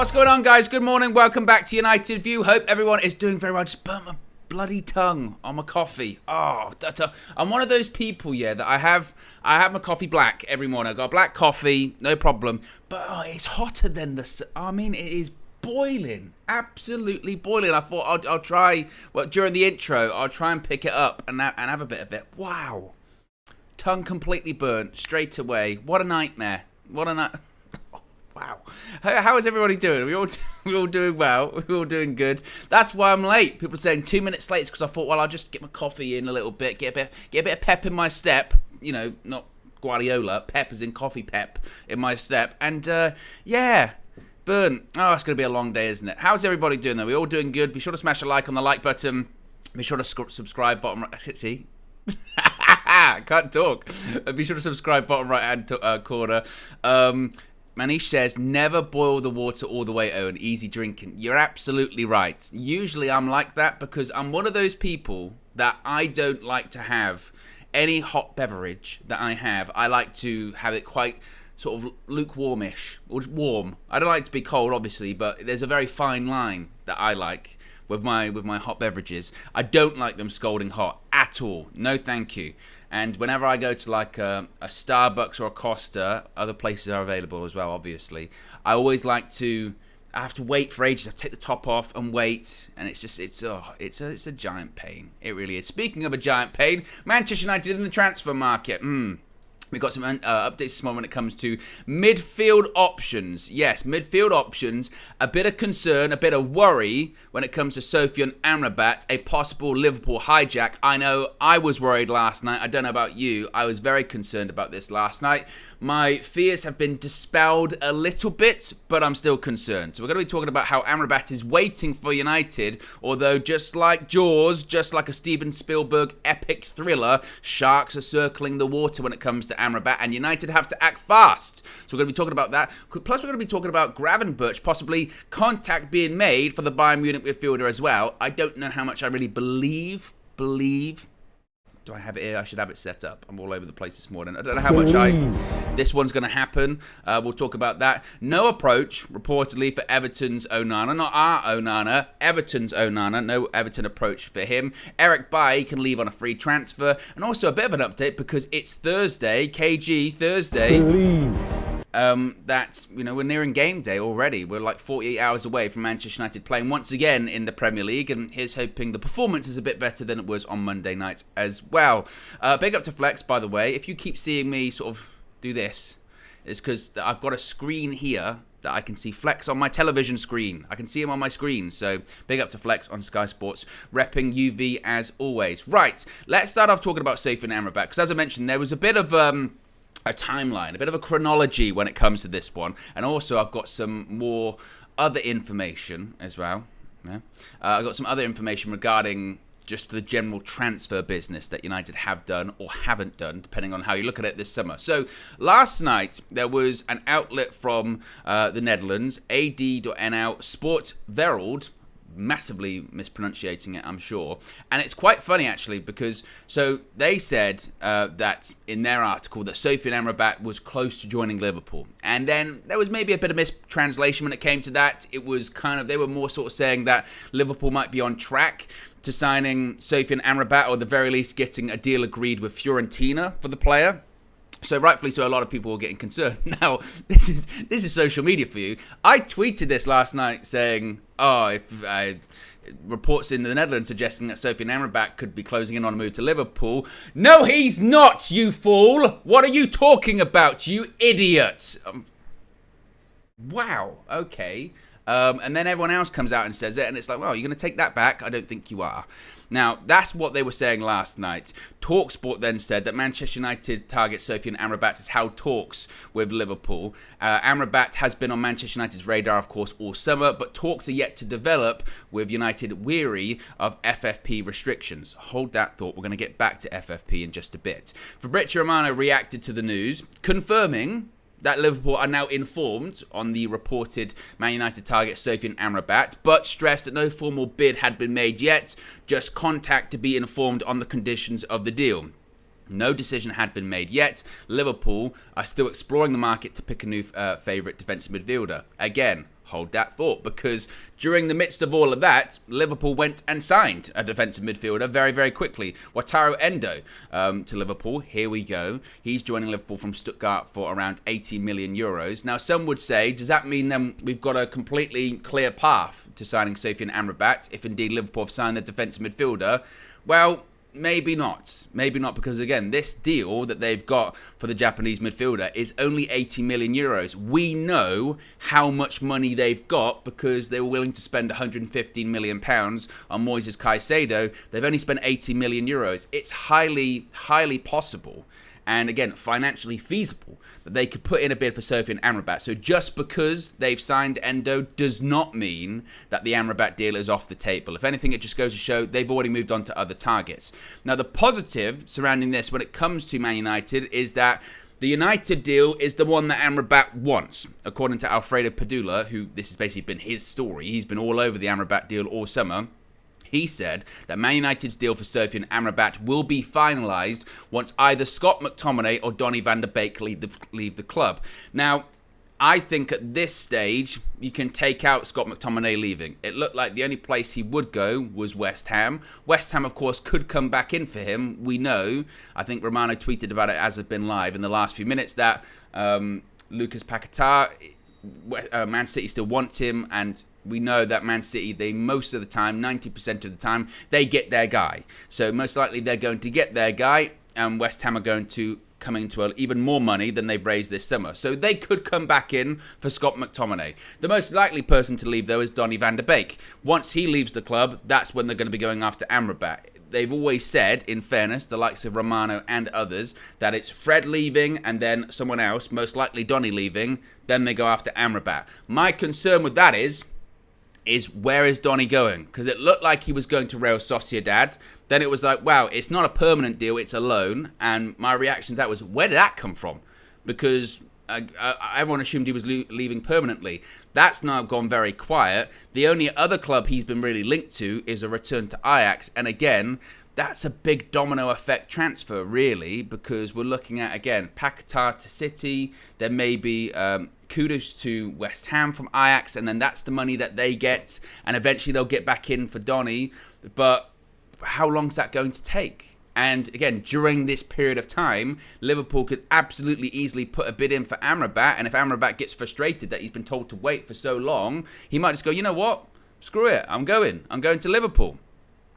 What's going on, guys? Good morning. Welcome back to United View. Hope everyone is doing very well. Just burnt my bloody tongue on my coffee. Oh, I'm one of those people, yeah, that I have my coffee black every morning. I got black coffee, no problem. But it's hotter than it is boiling, absolutely boiling. I thought I'll try. Well, during the intro, I'll try and pick it up and have a bit of it. Wow, tongue completely burnt straight away. What a nightmare. What a night. Wow. How is everybody doing? We all doing well. We're all doing good. That's why I'm late. People are saying 2 minutes late because I thought, well, I'll just get my coffee in a little bit, get a bit of pep in my step. You know, not Guardiola. Pep as in coffee pep in my step. And yeah, burn. Oh, it's going to be a long day, isn't it? How's everybody doing though? We all doing good. Be sure to smash a like on the like button. Be sure to subscribe bottom right. See? Can't talk. Be sure to subscribe bottom right hand corner. Manish says, never boil the water all the way, Owen. Easy drinking. You're absolutely right. Usually I'm like that because I'm one of those people that I don't like to have any hot beverage that I have. I like to have it quite sort of lukewarmish or just warm. I don't like to be cold, obviously, but there's a very fine line that I like with my hot beverages. I don't like them scalding hot at all. No, thank you. And whenever I go to like a Starbucks or a Costa, other places are available as well, obviously. I always like to. I have to wait for ages. I take the top off and wait, and it's a giant pain. It really is. Speaking of a giant pain, Manchester United in the transfer market. We've got some updates this morning when it comes to midfield options. Yes, midfield options. A bit of concern, a bit of worry when it comes to Sofyan Amrabat, a possible Liverpool hijack. I know I was worried last night. I don't know about you. I was very concerned about this last night. My fears have been dispelled a little bit, but I'm still concerned. So we're going to be talking about how Amrabat is waiting for United, although just like Jaws, just like a Steven Spielberg epic thriller, sharks are circling the water when it comes to Amrabat, and United have to act fast. So we're going to be talking about that. Plus, we're going to be talking about Gravenberch, possibly contact being made for the Bayern Munich midfielder as well. I don't know how much I really believe. Do I have it here? I should have it set up. I'm all over the place this morning. I don't know how much this one's going to happen. We'll talk about that. No approach, reportedly, for Everton's Onana. Not our Onana, Everton's Onana. No Everton approach for him. Eric Bailly can leave on a free transfer. And also a bit of an update because it's Thursday, KG Thursday. We're nearing game day already. We're like 48 hours away from Manchester United playing once again in the Premier League, and here's hoping the performance is a bit better than it was on Monday night as well. Big up to Flex, by the way. If you keep seeing me sort of do this, it's because I've got a screen here that I can see Flex on my television screen. I can see him on my screen. So big up to Flex on Sky Sports, repping UV as always. Right, let's start off talking about Sofyan Amrabat, because as I mentioned, there was a bit of a timeline, a bit of a chronology when it comes to this one, and also I've got some more other information as well. Yeah, I've got some other information regarding just the general transfer business that United have done or haven't done, depending on how you look at it this summer. So last night there was an outlet from the Netherlands, AD.NL Sport Wereld. Massively mispronunciating it, I'm sure. And it's quite funny, actually, because so they said that in their article that Sofyan Amrabat was close to joining Liverpool. And then there was maybe a bit of mistranslation when it came to that. It was kind of, they were more sort of saying that Liverpool might be on track to signing Sofyan Amrabat, or at the very least getting a deal agreed with Fiorentina for the player. So rightfully so, a lot of people were getting concerned. Now, this is social media for you. I tweeted this last night saying, reports in the Netherlands suggesting that Sofyan Amrabat could be closing in on a move to Liverpool. No, he's not, you fool! What are you talking about, you idiot? Wow, okay. And then everyone else comes out and says it, and it's like, well, you're going to take that back? I don't think you are. Now, that's what they were saying last night. TalkSport then said that Manchester United target Sofyan Amrabat has held talks with Liverpool. Amrabat has been on Manchester United's radar, of course, all summer, but talks are yet to develop, with United weary of FFP restrictions. Hold that thought. We're going to get back to FFP in just a bit. Fabrizio Romano reacted to the news, confirming that Liverpool are now informed on the reported Man United target Sofyan Amrabat, but stressed that no formal bid had been made yet, just contact to be informed on the conditions of the deal. No decision had been made yet. Liverpool are still exploring the market to pick a new favourite defensive midfielder. Again, hold that thought, because during the midst of all of that, Liverpool went and signed a defensive midfielder very, very quickly. Wataru Endo to Liverpool. Here we go. He's joining Liverpool from Stuttgart for around 80 million euros. Now, some would say, does that mean then we've got a completely clear path to signing Sofyan Amrabat, if indeed Liverpool have signed the defensive midfielder? Well, maybe not. Maybe not, because again, this deal that they've got for the Japanese midfielder is only 80 million euros. We know how much money they've got because they were willing to spend 115 million pounds on Moises Caicedo. They've only spent 80 million euros. It's highly, highly possible, and again, financially feasible, that they could put in a bid for Sofyan Amrabat. So just because they've signed Endo does not mean that the Amrabat deal is off the table. If anything, it just goes to show they've already moved on to other targets. Now, the positive surrounding this when it comes to Man United is that the United deal is the one that Amrabat wants. According to Alfredo Padula, who this has basically been his story, he's been all over the Amrabat deal all summer. He said that Man United's deal for Sofyan Amrabat will be finalised once either Scott McTominay or Donny van der Beek leave the club. Now, I think at this stage, you can take out Scott McTominay leaving. It looked like the only place he would go was West Ham. West Ham, of course, could come back in for him. We know, I think Romano tweeted about it as it's been live in the last few minutes, that Lucas Paquetá, Man City still wants him, and we know that Man City, they most of the time, 90% of the time, they get their guy. So most likely they're going to get their guy, and West Ham are going to come into even more money than they've raised this summer. So they could come back in for Scott McTominay. The most likely person to leave, though, is Donny van der Beek. Once he leaves the club, that's when they're going to be going after Amrabat. They've always said, in fairness, the likes of Romano and others, that it's Fred leaving and then someone else, most likely Donny leaving, then they go after Amrabat. My concern with that is where is Donny going? Because it looked like he was going to Real Sociedad. Then it was like, wow, it's not a permanent deal, it's a loan. And my reaction to that was, where did that come from? Because everyone assumed he was leaving permanently. That's now gone very quiet. The only other club he's been really linked to is a return to Ajax. And again, that's a big domino effect transfer, really, because we're looking at, again, Paquetá to City. There may be kudos to West Ham from Ajax, and then that's the money that they get, and eventually they'll get back in for Donny. But how long is that going to take? And again, during this period of time, Liverpool could absolutely easily put a bid in for Amrabat, and if Amrabat gets frustrated that he's been told to wait for so long, he might just go, you know what? Screw it, I'm going to Liverpool.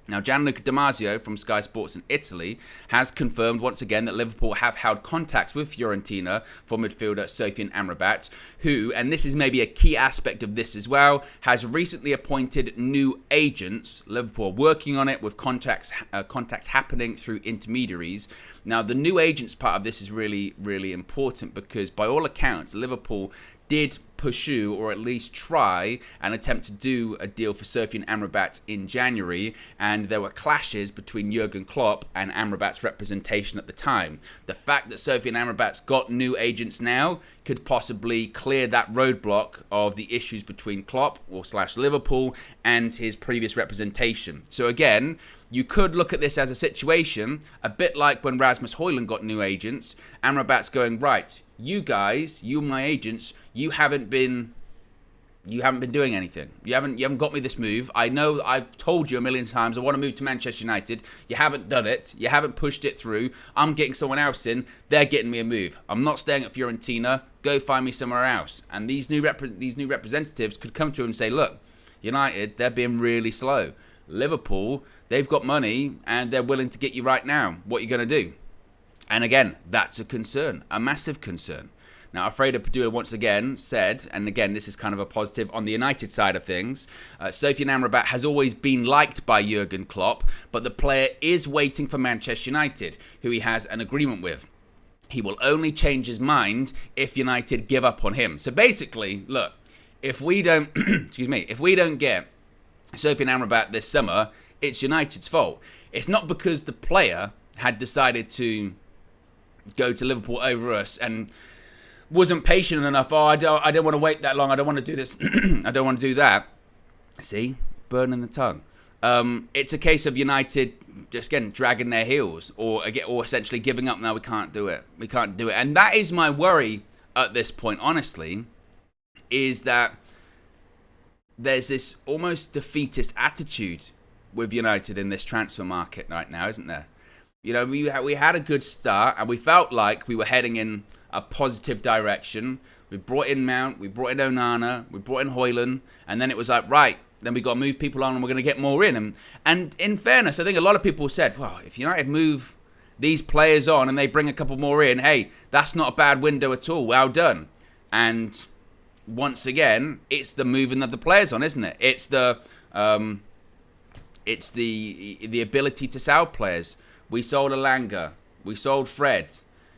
Now, Gianluca Damasio from Sky Sports in Italy has confirmed once again that Liverpool have held contacts with Fiorentina for midfielder Sofyan Amrabat, who, and this is maybe a key aspect of this as well, has recently appointed new agents. Liverpool are working on it with contacts happening through intermediaries. Now, the new agents part of this is really, really important because by all accounts, Liverpool did pursue or at least try and attempt to do a deal for Sofyan Amrabat in January, and there were clashes between Jurgen Klopp and Amrabat's representation at the time. The fact that Sofyan Amrabat's got new agents now could possibly clear that roadblock of the issues between Klopp or / Liverpool and his previous representation. So again, you could look at this as a situation a bit like when Rasmus Højlund got new agents. Amrabat's going, right, you guys, you my agents, you haven't been doing anything. You haven't got me this move. I know I've told you a million times I want to move to Manchester United. You haven't done it. You haven't pushed it through. I'm getting someone else in. They're getting me a move. I'm not staying at Fiorentina. Go find me somewhere else. And these new representatives could come to him and say, look, United, they're being really slow. Liverpool, they've got money and they're willing to get you right now. What are you going to do? And again, that's a concern, a massive concern. Now, Alfredo Padula once again said, and again, this is kind of a positive on the United side of things, Sofyan Amrabat has always been liked by Jurgen Klopp, but the player is waiting for Manchester United, who he has an agreement with. He will only change his mind if United give up on him. So basically, look, if we don't, if we don't get Sofyan Amrabat this summer, it's United's fault. It's not because the player had decided to go to Liverpool over us and wasn't patient enough. Oh, I don't want to wait that long. I don't want to do this. I don't want to do that. See, burning the tongue. It's a case of United just again dragging their heels, or essentially giving up. Now we can't do it. We can't do it, and that is my worry at this point. Honestly, is that there's this almost defeatist attitude with United in this transfer market right now, isn't there? You know, we had a good start, and we felt like we were heading in a positive direction. We brought in Mount, we brought in Onana, we brought in Højlund, and then it was like, right, then we got to move people on and we're going to get more in. And in fairness, I think a lot of people said, well, if United move these players on and they bring a couple more in, hey, that's not a bad window at all. Well done. And once again, it's the moving of the players on, isn't it? It's the ability to sell players. We sold Elanga. We sold Fred.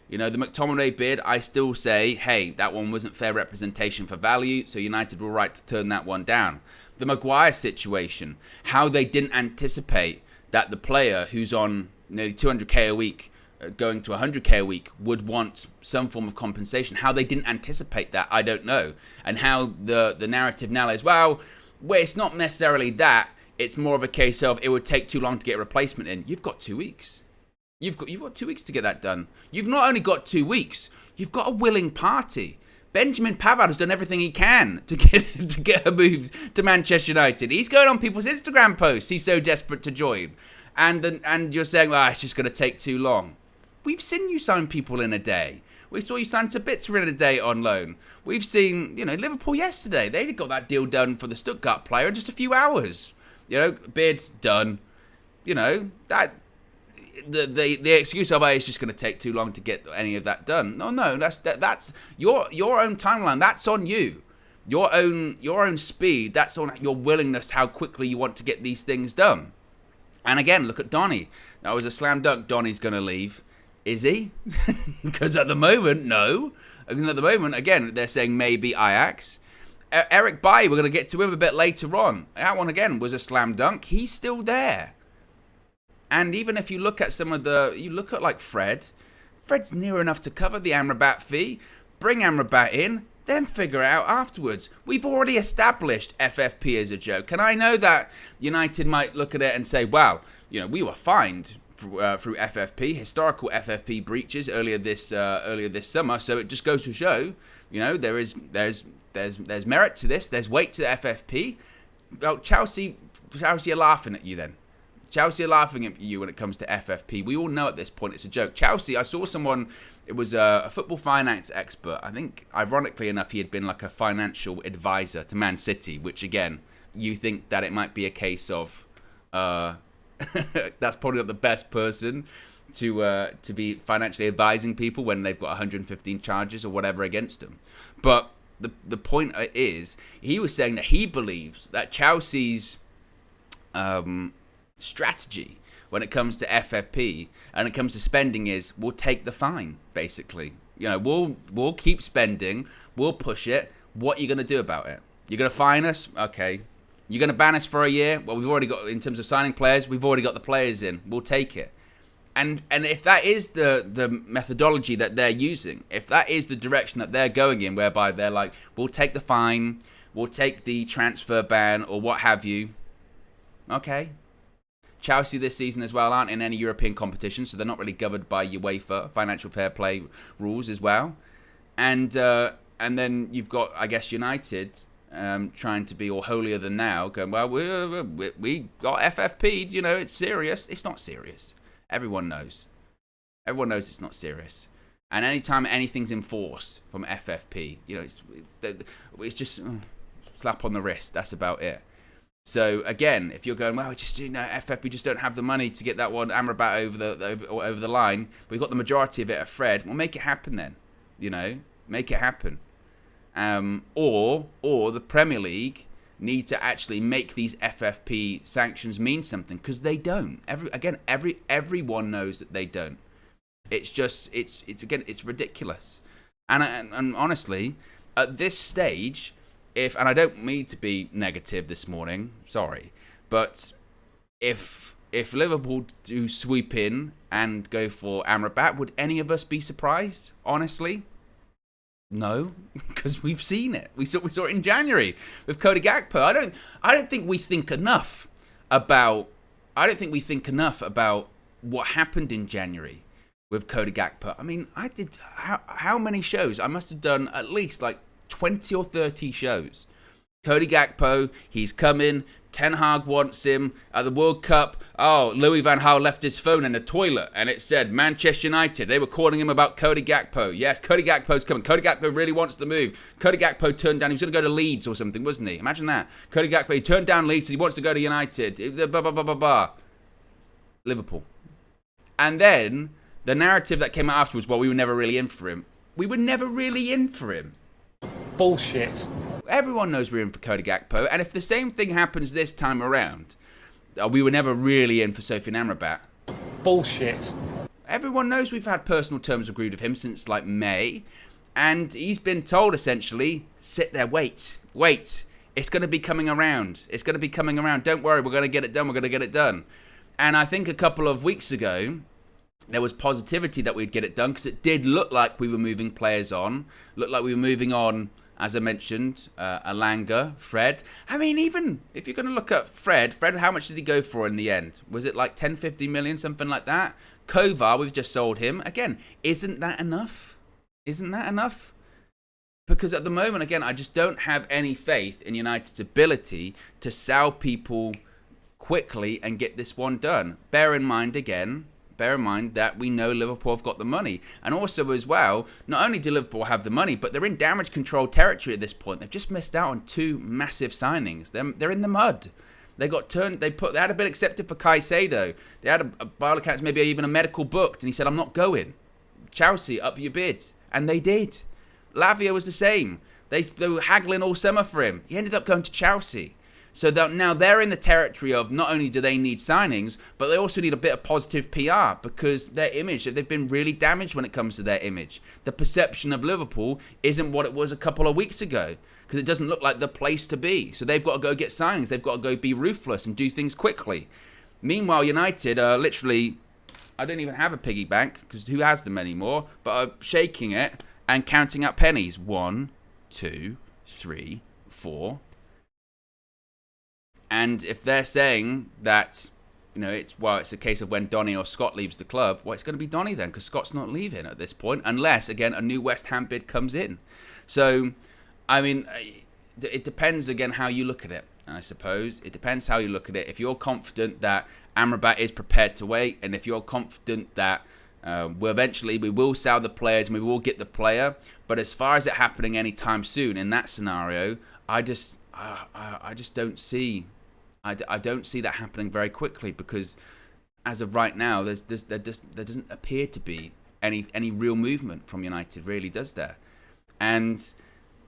You know, the McTominay bid, I still say, hey, that one wasn't fair representation for value, so United were right to turn that one down. The Maguire situation, how they didn't anticipate that the player who's on nearly 200k a week, going to 100k a week, would want some form of compensation. How they didn't anticipate that, I don't know. And how the narrative now is, well, it's not necessarily that. It's more of a case of it would take too long to get a replacement in. You've got 2 weeks. You've got 2 weeks to get that done. You've not only got 2 weeks, you've got a willing party. Benjamin Pavard has done everything he can to get a move to Manchester United. He's going on people's Instagram posts. He's so desperate to join. And you're saying, well, it's just going to take too long. We've seen you sign people in a day. We saw you sign Sabitzer in a day on loan. We've seen, Liverpool yesterday. They got that deal done for the Stuttgart player in just a few hours. Bid done. That the excuse of it's just going to take too long to get any of that done. No, that's your own timeline. That's on you. Your own speed. That's on your willingness. How quickly you want to get these things done. And again, look at Donny. That was a slam dunk. Donny's going to leave. Is he? Because at the moment, no. I mean, at the moment, again, they're saying maybe Ajax. Eric Bailly, we're going to get to him a bit later on. That one, again, was a slam dunk. He's still there. And even if you look at like Fred's near enough to cover the Amrabat fee. Bring Amrabat in, then figure it out afterwards. We've already established FFP as a joke. And I know that United might look at it and say, wow, we were fined through FFP, historical FFP breaches earlier this summer. So it just goes to show, there's merit to this. There's weight to the FFP. Well, Chelsea are laughing at you then. Chelsea are laughing at you when it comes to FFP. We all know at this point it's a joke. Chelsea, I saw someone, it was a football finance expert. I think, ironically enough, he had been like a financial advisor to Man City, which again, you think that it might be a case of, that's probably not the best person to be financially advising people when they've got 115 charges or whatever against them. But the point is, he was saying that he believes that Chelsea's strategy when it comes to FFP and it comes to spending is we'll take the fine, basically. We'll keep spending, we'll push it. What are you going to do about it? You're going to fine us? Okay. You're going to ban us for a year? Well, we've already got, in terms of signing players, we've already got the players in. We'll take it. And if that is the methodology that they're using, if that is the direction that they're going in, whereby they're like, we'll take the fine, we'll take the transfer ban or what have you. Okay. Chelsea this season as well aren't in any European competition, so they're not really governed by UEFA financial fair play rules as well. And then you've got, I guess, United trying to be all holier than thou, going, well, we got FFP'd, it's serious. It's not serious. Everyone knows. Everyone knows it's not serious. And anytime anything's enforced from FFP, it's just slap on the wrist. That's about it. So again, if you're going, well, FFP just don't have the money to get that one Amrabat over the line. We've got the majority of it at Fred. Well, make it happen then. Make it happen. Or the Premier League need to actually make these FFP sanctions mean something, because they don't. Everyone knows that they don't. It's just it's ridiculous. And honestly, at this stage, and I don't mean to be negative this morning, sorry, but if Liverpool do sweep in and go for Amrabat, would any of us be surprised? Honestly, no, because we've seen it. We saw it in January with Cody Gakpo. I don't think we think enough about what happened in January with Cody Gakpo. I mean, I did how many shows? I must have done at least like 20 or 30 shows Cody Gakpo, he's coming. Ten Hag wants him. At the World Cup, Louis van Gaal left his phone in the toilet and it said Manchester United. They were calling him about Cody Gakpo. Yes, Cody Gakpo's coming. Cody Gakpo really wants the move. Cody Gakpo turned down. He was going to go to Leeds or something, wasn't he? Imagine that. Cody Gakpo, he turned down Leeds, so he wants to go to United. Liverpool. And then the narrative that came out afterwards, well, we were never really in for him. We were never really in for him. Bullshit. Everyone knows we're in for Cody Gakpo, and if the same thing happens this time around, we were never really in for Sofyan Amrabat. Bullshit. Everyone knows we've had personal terms agreed with him since like May, and he's been told essentially, sit there, wait. It's going to be coming around. It's going to be coming around. Don't worry, we're going to get it done. We're going to get it done. And I think a couple of weeks ago, there was positivity that we'd get it done because it did look like we were moving players on. Looked like we were moving on, as I mentioned, Alanga, Fred. I mean, even if you're going to look at Fred, how much did he go for in the end? Was it like 10, 50 million, something like that? Kovar, we've just sold him. Again, isn't that enough? Isn't that enough? Because at the moment, again, I just don't have any faith in United's ability to sell people quickly and get this one done. Bear in mind that we know Liverpool have got the money. And also as well, not only do Liverpool have the money, but they're in damage control territory at this point. They've just missed out on two massive signings. They're in the mud. They had a bid accepted for Caicedo. They had by all accounts maybe even a medical booked, and he said, I'm not going. Chelsea, up your bid. And they did. Lavia was the same. They were haggling all summer for him. He ended up going to Chelsea. So that now they're in the territory of not only do they need signings, but they also need a bit of positive PR because their image, they've been really damaged when it comes to their image. The perception of Liverpool isn't what it was a couple of weeks ago because it doesn't look like the place to be. So they've got to go get signings. They've got to go be ruthless and do things quickly. Meanwhile, United are literally, I don't even have a piggy bank because who has them anymore, but are shaking it and counting out pennies. 1, 2, 3, 4. And if they're saying that, it's a case of when Donny or Scott leaves the club, well, it's going to be Donny then because Scott's not leaving at this point unless, again, a new West Ham bid comes in. So, I mean, it depends, again, how you look at it, I suppose. It depends how you look at it. If you're confident that Amrabat is prepared to wait and if you're confident that we will sell the players and we will get the player, but as far as it happening anytime soon in that scenario, I just don't see... I don't see that happening very quickly because, as of right now, there doesn't appear to be any real movement from United. Really, does there? And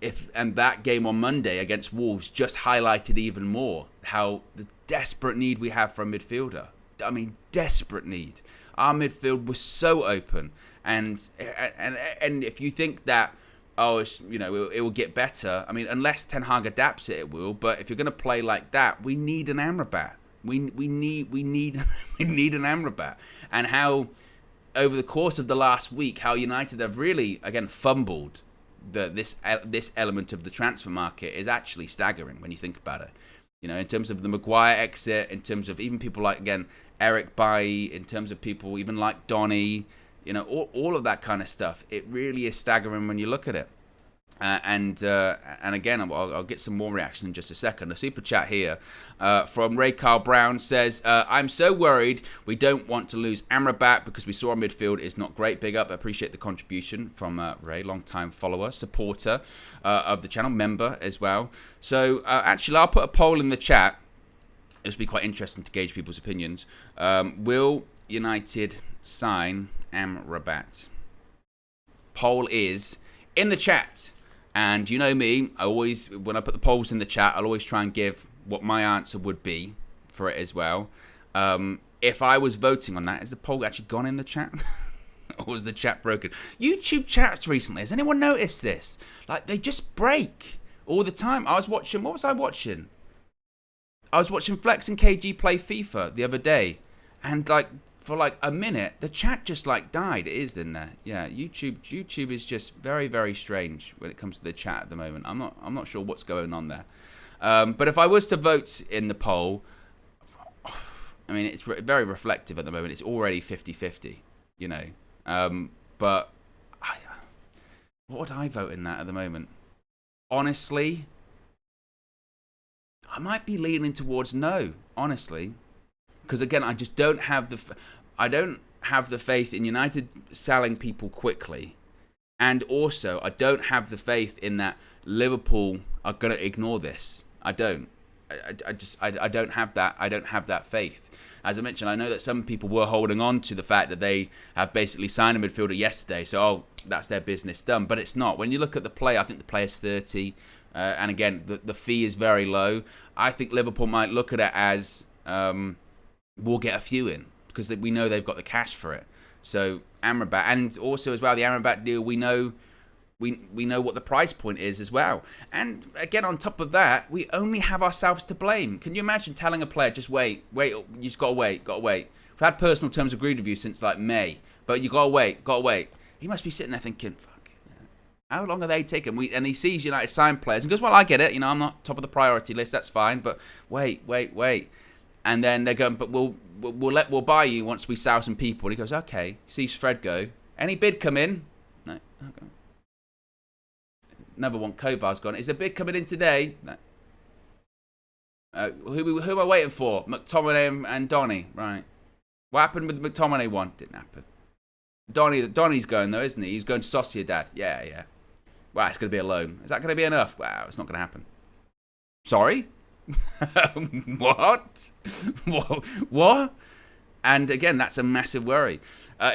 that game on Monday against Wolves just highlighted even more how the desperate need we have for a midfielder. I mean, desperate need. Our midfield was so open, and if you think that. It will get better. I mean, unless Ten Hag adapts it will. But if you're going to play like that, we need an Amrabat. We need an Amrabat. And how over the course of the last week, how United have really again fumbled this element of the transfer market is actually staggering when you think about it. In terms of the Maguire exit, in terms of even people like again Eric Bailly, in terms of people even like Donny. All of that kind of stuff. It really is staggering when you look at it. And again, I'll get some more reaction in just a second. A super chat here from Ray Carl Brown says, I'm so worried we don't want to lose Amrabat because we saw our midfield is not great. Big up. I appreciate the contribution from Ray, long-time follower, supporter of the channel, member as well. So actually, I'll put a poll in the chat. It'll be quite interesting to gauge people's opinions. Will United sign Amrabat? Poll is in the chat, and you know me, when I put the polls in the chat, I'll always try and give what my answer would be for it as well. If I was voting on that, has the poll actually gone in the chat? Or was the chat broken? YouTube chats recently, has anyone noticed this? Like, they just break all the time. What was I watching? I was watching Flex and KG play FIFA the other day, and for a minute, the chat just died. It is in there. Yeah, YouTube is just very, very strange when it comes to the chat at the moment. I'm not sure what's going on there. But if I was to vote in the poll, I mean, it's very reflective at the moment. It's already 50-50, But what would I vote in that at the moment? Honestly, I might be leaning towards no, honestly, because again, I just don't have the faith in United selling people quickly, and also I don't have the faith in that Liverpool are going to ignore this. I don't. I don't have that. I don't have that faith. As I mentioned, I know that some people were holding on to the fact that they have basically signed a midfielder yesterday, so that's their business done. But it's not. When you look at the play, I think the player's 30, and again, the fee is very low. I think Liverpool might look at it as we'll get a few in because we know they've got the cash for it. So Amrabat, and also as well the Amrabat deal, we know what the price point is as well. And again, on top of that, we only have ourselves to blame. Can you imagine telling a player, just wait, you just gotta wait. We've had personal terms agreed with you since like May, but you gotta wait. He must be sitting there thinking, fuck it, how long are they taking? And he sees United sign players and goes, well, I get it, I'm not top of the priority list, that's fine, but wait. And then they're going, but we'll buy you once we sell some people. And he goes, okay. Sees Fred go, any bid come in? No, okay. Another one, Kovar's gone. Is a bid coming in today? No. Who am I waiting for? McTominay and Donny. Right. What happened with the McTominay one? Didn't happen. Donny's going though, isn't he? He's going to Sociedad. Yeah. Wow, it's going to be a loan. Is that going to be enough? Wow, it's not going to happen. Sorry? What? What? And again, that's a massive worry.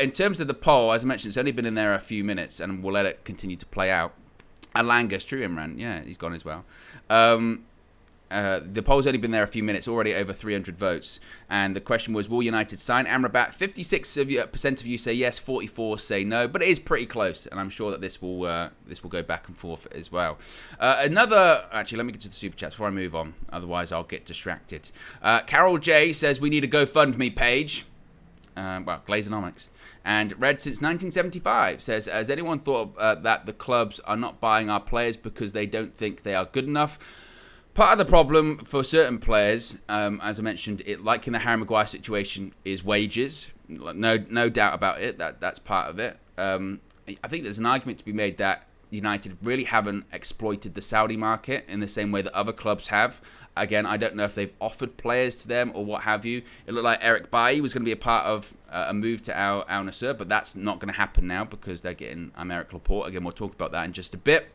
In terms of the poll, as I mentioned, it's only been in there a few minutes, and we'll let it continue to play out. Alanga's true, Imran. Yeah, he's gone as well. The poll's only been there a few minutes, already over 300 votes. And the question was, will United sign Amrabat? 56% of you say yes, 44 say no. But it is pretty close, and I'm sure that this will go back and forth as well. Actually, let me get to the super chats before I move on. Otherwise, I'll get distracted. Carol J says we need a GoFundMe page. Glazonomics. And Red since 1975 says, has anyone thought that the clubs are not buying our players because they don't think they are good enough? Part of the problem for certain players, as I mentioned, like in the Harry Maguire situation, is wages. No doubt about it. That's part of it. I think there's an argument to be made that United really haven't exploited the Saudi market in the same way that other clubs have. Again, I don't know if they've offered players to them or what have you. It looked like Eric Bailly was going to be a part of a move to Al Nassr, but that's not going to happen now because they're getting Aymeric Laporte. Again, we'll talk about that in just a bit.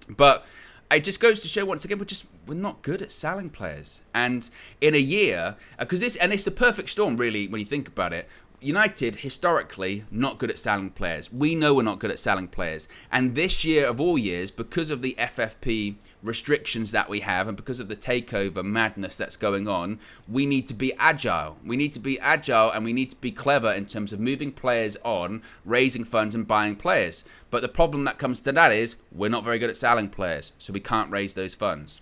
But it just goes to show once again we're not good at selling players. And in a year, because it's the perfect storm really when you think about it. United, historically, not good at selling players. We know we're not good at selling players. And this year of all years, because of the FFP restrictions that we have and because of the takeover madness that's going on, we need to be agile. We need to be agile and we need to be clever in terms of moving players on, raising funds and buying players. But the problem that comes to that is we're not very good at selling players, so we can't raise those funds.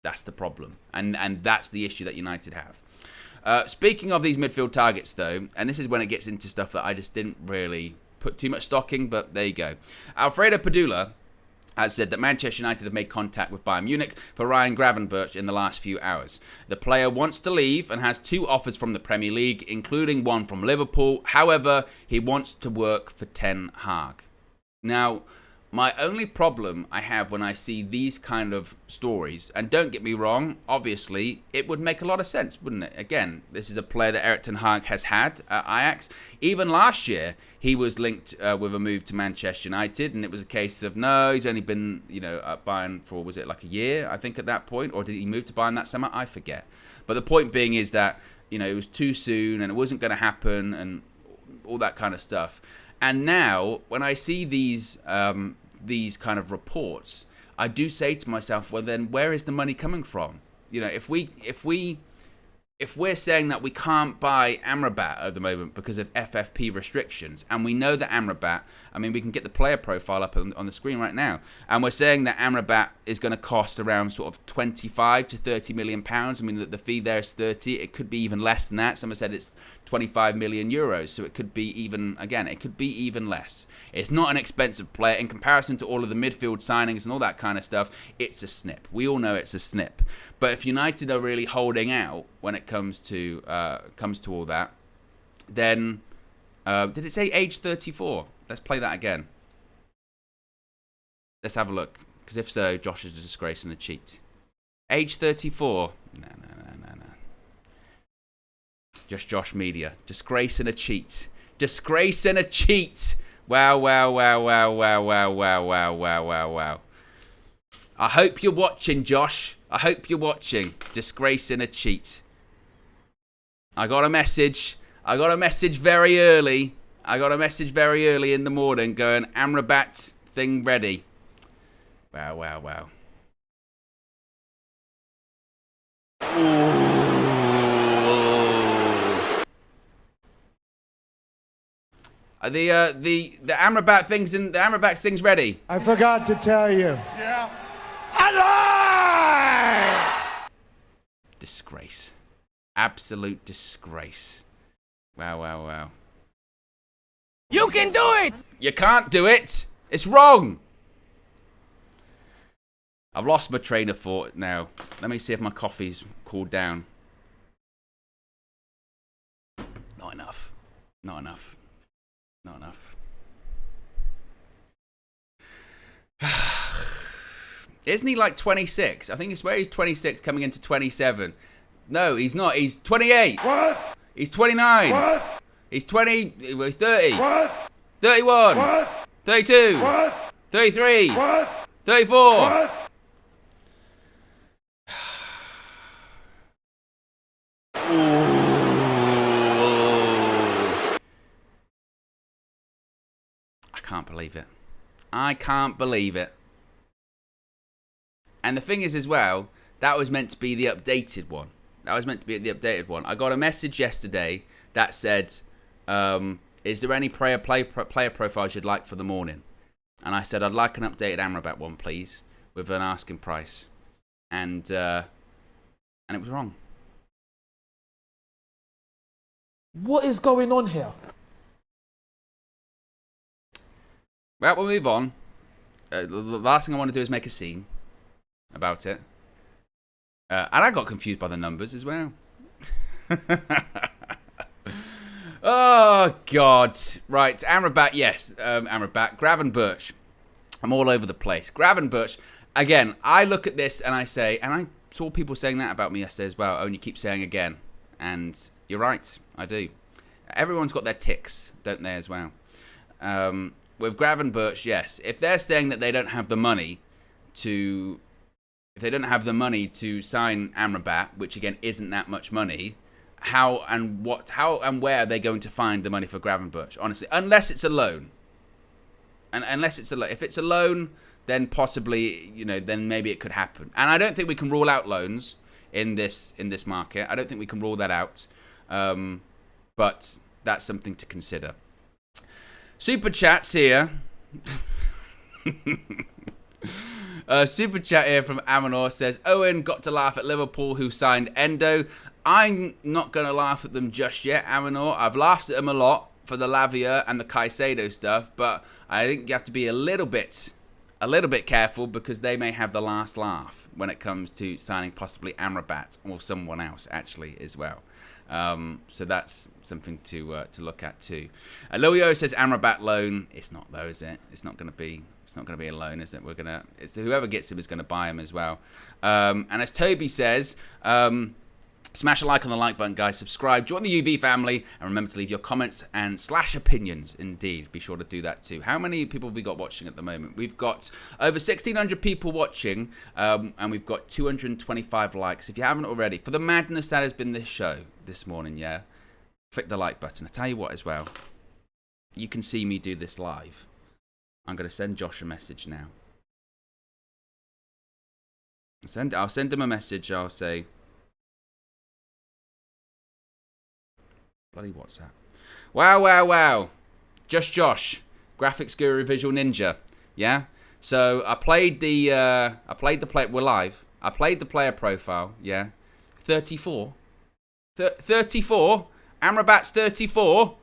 That's the problem. And that's the issue that United have. Speaking of these midfield targets, though, and this is when it gets into stuff that I just didn't really put too much stock in, but there you go. Alfredo Padula has said that Manchester United have made contact with Bayern Munich for Ryan Gravenberch in the last few hours. The player wants to leave and has 2 offers from the Premier League, including one from Liverpool. However, he wants to work for Ten Hag. Now, my only problem I have when I see these kind of stories, and don't get me wrong, obviously, it would make a lot of sense, wouldn't it? Again, this is a player that Erik ten Hag has had at Ajax. Even last year, he was linked with a move to Manchester United, and it was a case of, no, he's only been, at Bayern for, was it like a year, I think, at that point? Or did he move to Bayern that summer? I forget. But the point being is that, it was too soon, and it wasn't going to happen, and all that kind of stuff. And now, when I see these kind of reports, I do say to myself, well, then where is the money coming from? If we're saying that we can't buy Amrabat at the moment because of FFP restrictions, and we know that Amrabat, we can get the player profile up on the screen right now, and we're saying that Amrabat is going to cost around sort of 25 to 30 million pounds. The fee there is 30. It could be even less than that. Someone said it's 25 million euros, so it could be even less. It's not an expensive player in comparison to all of the midfield signings and all that kind of stuff. It's a snip. We all know it's a snip. But if United are really holding out when it comes to all that, then did it say age 34? Let's play that again. Let's have a look, because if so, Josh is a disgrace and a cheat. Age 34. No. Just Josh Media. Disgrace and a cheat. Disgrace and a cheat. Wow. I hope you're watching, Josh. I hope you're watching. Disgrace and a cheat. I got a message very early. in the morning going, Amrabat thing ready. Wow. Ooh. The Amrabat thing's ready. I forgot to tell you. Yeah. Alive! Disgrace. Absolute disgrace. Wow. You can do it! You can't do it. It's wrong. I've lost my train of thought now. Let me see if my coffee's cooled down. Not enough. Isn't he like 26? I think it's where he's 26 coming into 27. No, he's not. He's 28. What? He's 29. What? He's 20. He's 30. What? 31. What? 32. What? 33. What? 34. What? I can't believe it. And the thing is as well, that was meant to be the updated one. I got a message yesterday that said, is there any player profiles you'd like for the morning? And I said, I'd like an updated Amrabat one, please, with an asking price. And it was wrong. What is going on here? Well, we'll move on. The last thing I want to do is make a scene about it. And I got confused by the numbers as well. Oh, God. Right, Amrabat, yes. Amrabat. Gravenberch. I'm all over the place. Gravenberch. Again, I look at this and I say, and I saw people saying that about me yesterday as well. Oh, and you keep saying again. And you're right. I do. Everyone's got their ticks, don't they, as well? With Gravenberch, yes. If they're saying that they don't have the money to... If they don't have the money to sign Amrabat, which again isn't that much money, how and where are they going to find the money for Gravenberch? Honestly, unless it's a loan. And if it's a loan, then possibly, then maybe it could happen. And I don't think we can rule out loans in this market. I don't think we can rule that out. But that's something to consider. Super chats here. Super chat here from Amanor says, Owen got to laugh at Liverpool who signed Endo. I'm not going to laugh at them just yet, Amanor. I've laughed at them a lot for the Lavia and the Caicedo stuff, but I think you have to be a little bit careful because they may have the last laugh when it comes to signing possibly Amrabat or someone else actually as well. So that's something to look at too. Loio says Amrabat loan. It's not though, is it? It's not going to be a loan, is it? It's whoever gets him is going to buy him as well. And as Toby says, smash a like on the like button, guys. Subscribe, join the UV family, and remember to leave your comments and / opinions. Indeed, be sure to do that too. How many people have we got watching at the moment? We've got over 1,600 people watching, and we've got 225 likes. If you haven't already, for the madness that has been this show this morning, yeah, click the like button. I tell you what, as well, you can see me do this live. I'm going to send Josh a message now. I'll send him a message. I'll say, bloody WhatsApp. Wow. Just Josh. Graphics Guru Visual Ninja. Yeah? So I played the play. We're live. I played the player profile. Yeah? 34. 34? Amrabat's 34?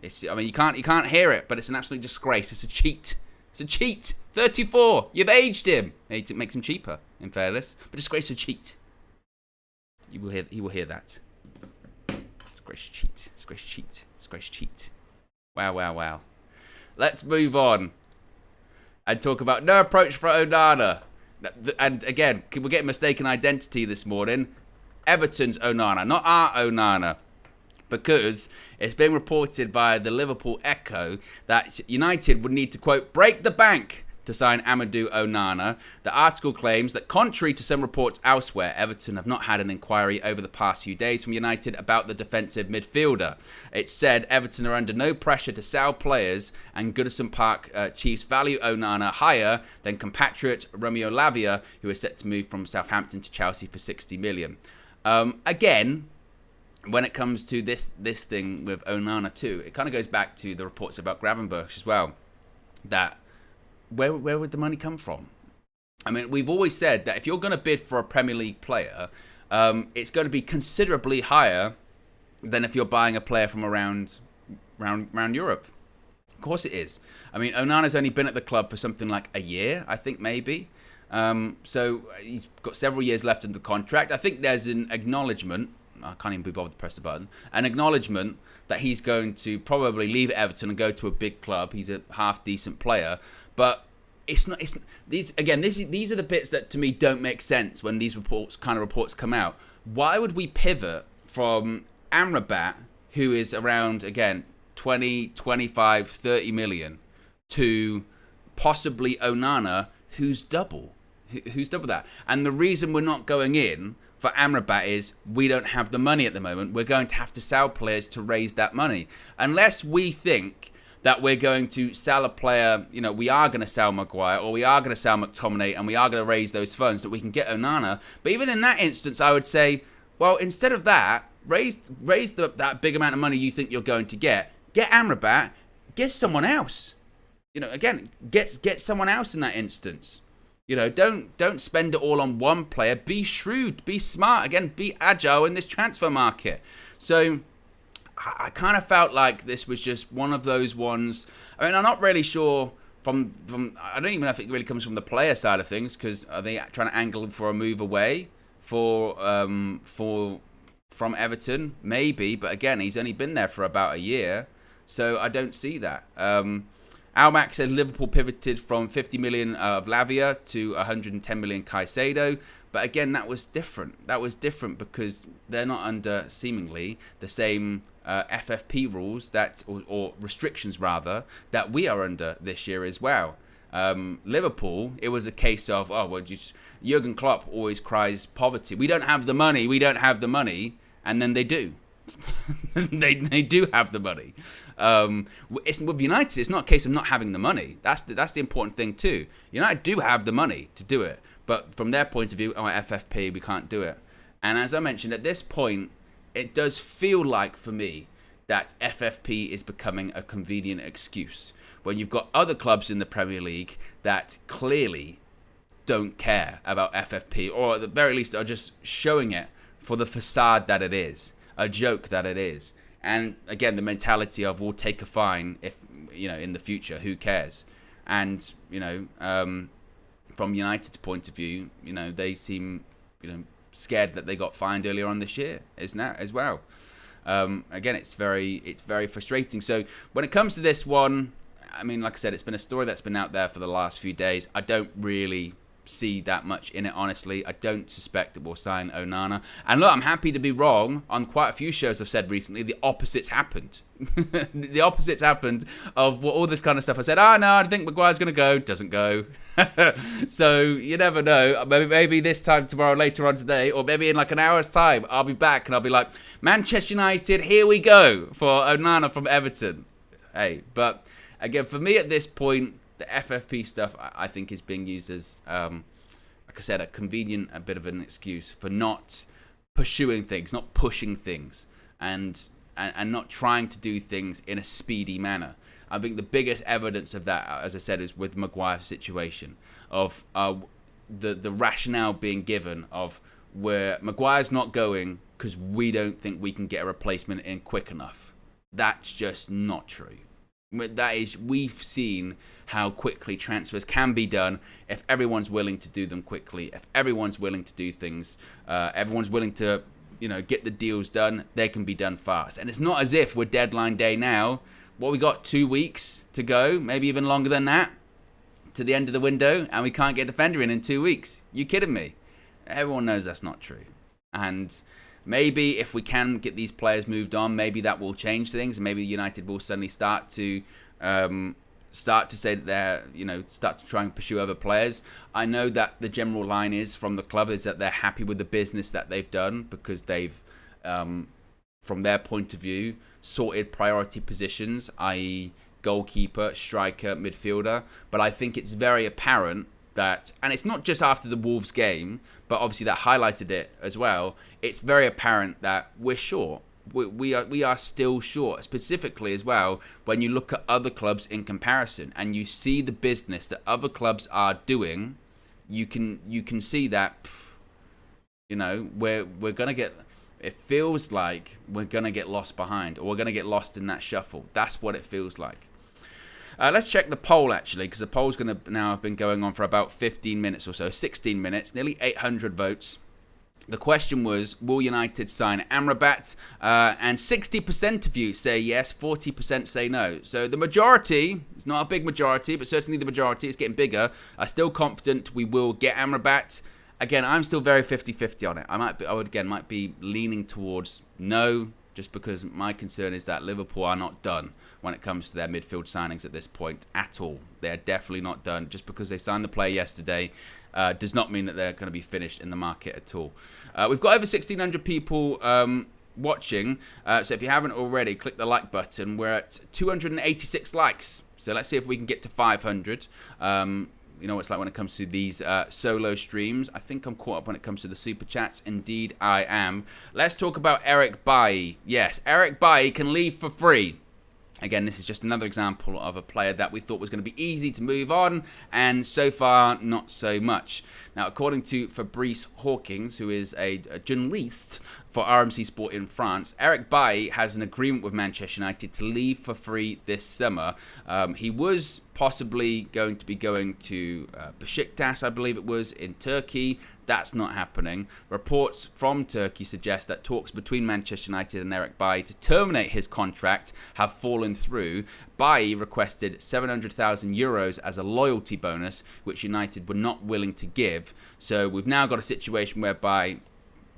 You can't hear it, but it's an absolute disgrace. It's a cheat. 34. You've aged him. It makes him cheaper, in fairness. But disgrace a cheat. He will hear that. Disgrace cheat. Wow. Let's move on and talk about no approach for Onana. And again, we're getting mistaken identity this morning. Everton's Onana, not our Onana. Because it's being reported by the Liverpool Echo that United would need to, quote, break the bank to sign Amadou Onana. The article claims that contrary to some reports elsewhere, Everton have not had an inquiry over the past few days from United about the defensive midfielder. It said Everton are under no pressure to sell players, and Goodison Park Chiefs value Onana higher than compatriot Romeo Lavia, who is set to move from Southampton to Chelsea for 60 million. Again, when it comes to this thing with Onana too, it kind of goes back to the reports about Gravenberch as well. That where would the money come from? I mean, we've always said that if you're going to bid for a Premier League player, it's going to be considerably higher than if you're buying a player from around Europe. Of course it is. I mean, Onana's only been at the club for something like a year, I think maybe. So he's got several years left in the contract. I think there's an acknowledgement. I can't even be bothered to press the button. An acknowledgement that he's going to probably leave Everton and go to a big club. He's a half decent player, but it's not. These are the bits that to me don't make sense when these reports come out. Why would we pivot from Amrabat, who is around again 20, 25, 30 million, to possibly Onana, who's double that? And the reason we're not going in for Amrabat is we don't have the money at the moment. We're going to have to sell players to raise that money. Unless we think that we're going to sell a player, we are going to sell Maguire or we are going to sell McTominay and we are going to raise those funds that we can get Onana. But even in that instance, I would say, well, instead of that, raise that big amount of money you think you're going to get Amrabat, get someone else. Again, get someone else in that instance. Don't spend it all on one player. Be shrewd, be smart. Again, be agile in this transfer market. So I kind of felt like this was just one of those ones. I mean, I'm not really sure from I don't even know if it really comes from the player side of things, because are they trying to angle for a move away from Everton? Maybe, but again, he's only been there for about a year, so I don't see that. Almac said Liverpool pivoted from 50 million of Lavia to 110 million Caicedo. But again, that was different. That was different because they're not under, seemingly, the same FFP rules or restrictions, rather, that we are under this year as well. Liverpool, it was a case of, Jurgen Klopp always cries poverty. We don't have the money. And then they do. they do have the money. With United, it's not a case of not having the money. That's the important thing too. United do have the money to do it, but from their point of view, FFP, we can't do it. And as I mentioned, at this point, it does feel like for me that FFP is becoming a convenient excuse when you've got other clubs in the Premier League that clearly don't care about FFP, or at the very least are just showing it for the facade that it is. A joke that it is. And again, the mentality of we'll take a fine if in the future, who cares? And from United's point of view, they seem scared that they got fined earlier on this year as well. Again, it's very frustrating. So when it comes to this one, I mean, like I said, it's been a story that's been out there for the last few days. I don't really see that much in it, honestly. I don't suspect that we'll sign Onana. And look, I'm happy to be wrong. On quite a few shows I've said recently, the opposites happened. The opposites happened of all this kind of stuff. I said, no, I think Maguire's going to go. Doesn't go. So you never know. Maybe this time tomorrow, later on today, or maybe in like an hour's time, I'll be back and I'll be like, Manchester United, here we go for Onana from Everton. Hey, but again, for me at this point, the FFP stuff, I think, is being used as, like I said, a bit of an excuse for not pursuing things, not pushing things, and not trying to do things in a speedy manner. I think the biggest evidence of that, as I said, is with Maguire's situation, of the rationale being given of where Maguire's not going because we don't think we can get a replacement in quick enough. That's just not true. We've seen how quickly transfers can be done if everyone's willing to do them quickly. If everyone's willing to do things, everyone's willing to, get the deals done. They can be done fast. And it's not as if we're deadline day now. We got 2 weeks to go, maybe even longer than that. to the end of the window and we can't get a defender in 2 weeks. You kidding me? Everyone knows that's not true. And maybe if we can get these players moved on, maybe that will change things. And maybe United will suddenly start to say that they're, start to try and pursue other players. I know that the general line is from the club is that they're happy with the business that they've done because they've, from their point of view, sorted priority positions, i.e. goalkeeper, striker, midfielder. But I think it's very apparent that, and it's not just after the Wolves game, but obviously that highlighted it as well. It's very apparent that we're short. We are still short, specifically as well when you look at other clubs in comparison and you see the business that other clubs are doing. You can see that we're gonna get. It feels like we're gonna get lost behind, or we're gonna get lost in that shuffle. That's what it feels like. Let's check the poll, actually, because the poll's going to now have been going on for about 15 minutes or so, 16 minutes, nearly 800 votes. The question was, will United sign Amrabat? And 60% of you say yes, 40% say no. So the majority, it's not a big majority, but certainly the majority, is getting bigger, are still confident we will get Amrabat. Again, I'm still very 50-50 on it. I might be leaning towards no, just because my concern is that Liverpool are not done when it comes to their midfield signings at this point at all. They're definitely not done. Just because they signed the player yesterday does not mean that they're going to be finished in the market at all. We've got over 1,600 people watching, so if you haven't already, click the like button. We're at 286 likes, so let's see if we can get to 500. You know what it's like when it comes to these solo streams. I think I'm caught up when it comes to the super chats. Indeed, I am. Let's talk about Eric Bailly. Yes, Eric Bailly can leave for free. Again, this is just another example of a player that we thought was going to be easy to move on, and so far, not so much. Now, according to Fabrice Hawkins, who is a journalist for RMC Sport in France, Eric Bailly has an agreement with Manchester United to leave for free this summer. He was possibly going to be going to Besiktas, I believe it was, in Turkey. That's not happening. Reports from Turkey suggest that talks between Manchester United and Eric Bailly to terminate his contract have fallen through. Bailly requested €700,000 as a loyalty bonus, which United were not willing to give. So we've now got a situation whereby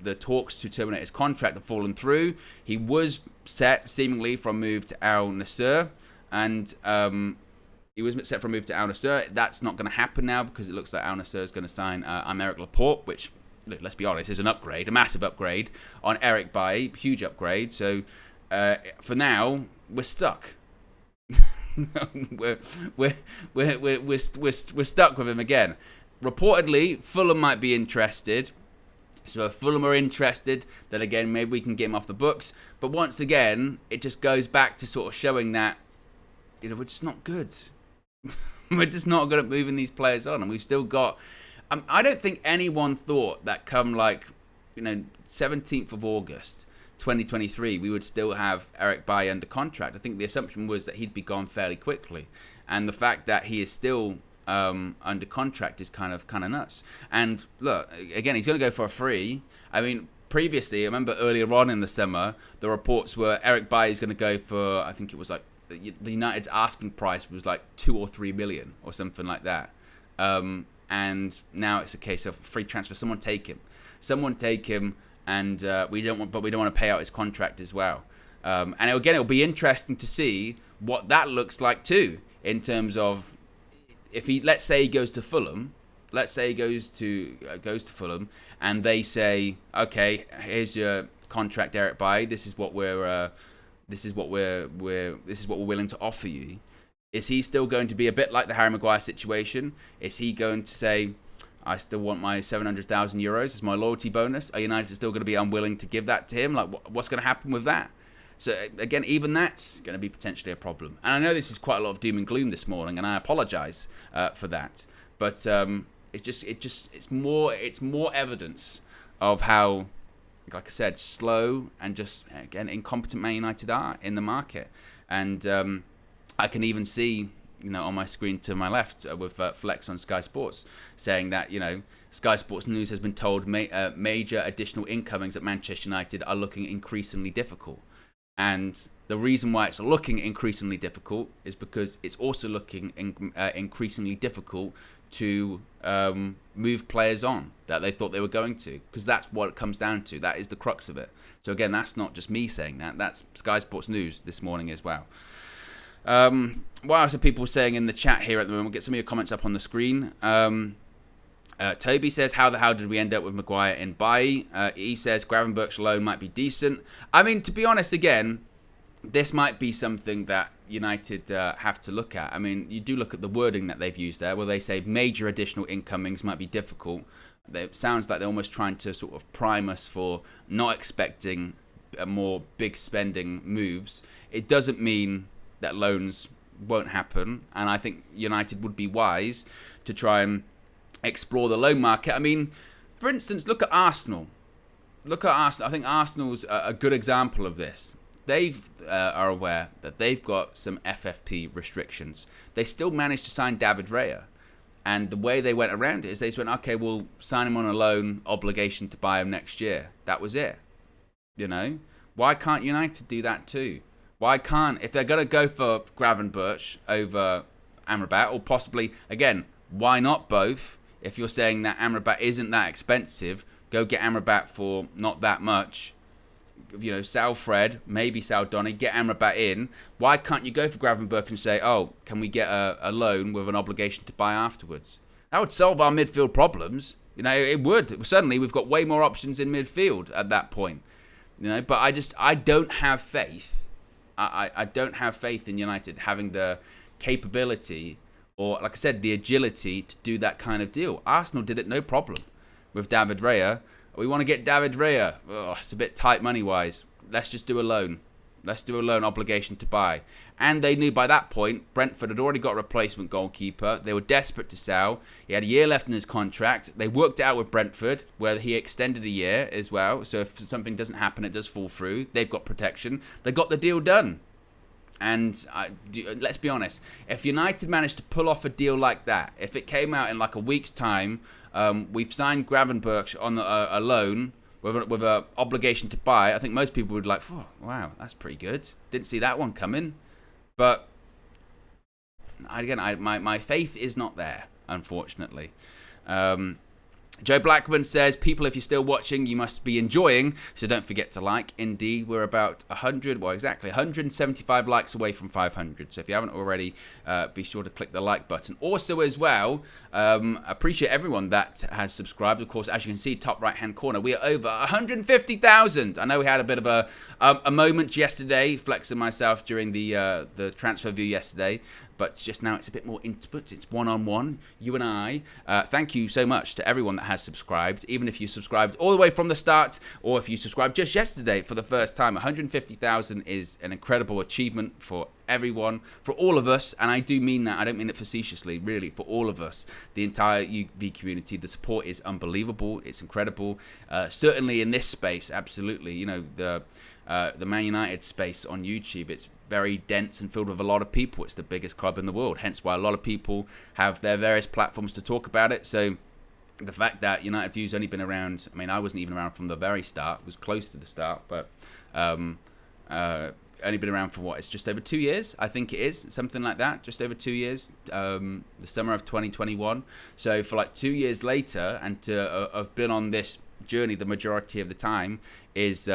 the talks to terminate his contract have fallen through. He was set, seemingly, for a move to Al Nassr, and he was set for a move to Al Nassr. That's not going to happen now because it looks like Al Nassr is going to sign Aymeric Laporte, which, let's be honest, is an upgrade, a massive upgrade on Eric Bailly, huge upgrade. So for now, we're stuck. we're stuck with him again. Reportedly, Fulham might be interested. So if Fulham are interested, then again, maybe we can get him off the books. But once again, it just goes back to sort of showing that, we're just not good. We're just not good at moving these players on. And we've still got... I don't think anyone thought that come 17th of August, 2023, we would still have Eric Bailly under contract. I think the assumption was that he'd be gone fairly quickly. And the fact that he is still... under contract is kind of nuts. And look, again, he's going to go for a free. I mean, previously, I remember earlier on in the summer, the reports were Eric Bailly is going to go for, I think it was the United's asking price was 2 or 3 million or something like that. And now it's a case of free transfer. Someone take him, and we don't want to pay out his contract as well. And it'll be interesting to see what that looks like too, in terms of. If he, let's say he goes to Fulham, Fulham, and they say, okay, here's your contract, Eric Bailly. This is what we're willing to offer you. Is he still going to be a bit like the Harry Maguire situation? Is he going to say, I still want my €700,000 as my loyalty bonus? Are United still going to be unwilling to give that to him? What's going to happen with that? So again, even that's going to be potentially a problem. And I know this is quite a lot of doom and gloom this morning, and I apologise for that. But it's more evidence of how, like I said, slow and just again incompetent Man United are in the market. And I can even see, on my screen to my left with Flex on Sky Sports saying that Sky Sports News has been told major additional incomings at Manchester United are looking increasingly difficult. And the reason why it's looking increasingly difficult is because it's also looking increasingly difficult to move players on that they thought they were going to, because that's what it comes down to. That is the crux of it. So again, that's not just me saying that. That's Sky Sports News this morning as well. What else are people saying in the chat here at the moment? We'll get some of your comments up on the screen. Toby says, how the hell did we end up with Maguire in Bailly? He says, Gravenberch loan might be decent. I mean, to be honest, again, this might be something that United have to look at. I mean, you do look at the wording that they've used there, where they say major additional incomings might be difficult. It sounds like they're almost trying to sort of prime us for not expecting more big spending moves. It doesn't mean that loans won't happen, and I think United would be wise to try and explore the loan market. I mean, for instance, look at Arsenal. I think Arsenal's a good example of this. They are aware that they've got some FFP restrictions. They still managed to sign David Raya. And the way they went around it is they just went, okay, we'll sign him on a loan, obligation to buy him next year. That was it. You know? Why can't United do that too? Why can't, if they're going to go for Gravenberch over Amrabat, or possibly, again, why not both? If you're saying that Amrabat isn't that expensive, go get Amrabat for not that much. You know, sell Fred, maybe sell Donny, get Amrabat in. Why can't you go for Gravenberch and say, oh, can we get a loan with an obligation to buy afterwards? That would solve our midfield problems. You know, it would. Suddenly, we've got way more options in midfield at that point. You know, but I don't have faith. I don't have faith in United having the capability, or like I said, the agility to do that kind of deal. Arsenal did it no problem with David Raya. We want to get David Raya. Oh, it's a bit tight money-wise. Let's just do a loan. Let's do a loan obligation to buy. And they knew by that point, Brentford had already got a replacement goalkeeper. They were desperate to sell. He had a year left in his contract. They worked out with Brentford, where he extended a year as well. So if something doesn't happen, it does fall through. They've got protection. They got the deal done. And let's be honest, if United managed to pull off a deal like that, if it came out in like a week's time, we've signed Gravenberch on a loan with an obligation to buy, I think most people would be like, oh, wow, that's pretty good. Didn't see that one coming. But again, my faith is not there, unfortunately. Joe Blackman says, people, if you're still watching, you must be enjoying, so don't forget to like. Indeed, we're about 175 likes away from 500. So if you haven't already, be sure to click the like button. Also, as well, appreciate everyone that has subscribed. Of course, as you can see, top right-hand corner, we are over 150,000. I know we had a bit of a moment yesterday, flexing myself during the transfer view yesterday. But just now it's a bit more intimate. It's one-on-one, you and I. Thank you so much to everyone that has subscribed, even if you subscribed all the way from the start, or if you subscribed just yesterday for the first time. 150,000 is an incredible achievement for everyone, for all of us, and I do mean that. I don't mean it facetiously, really, for all of us. The entire UV community, the support is unbelievable. It's incredible. Certainly in this space, absolutely. You know, the Man United space on YouTube, it's very dense and filled with a lot of people. It's the biggest club in the world, hence why a lot of people have their various platforms to talk about it. So the fact that United View's only been around, I mean, I wasn't even around from the very start, it was close to the start, but only been around for what, it's just over 2 years, I think it is, something like that, just over 2 years, the summer of 2021. So for like 2 years later, and to have been on this journey the majority of the time is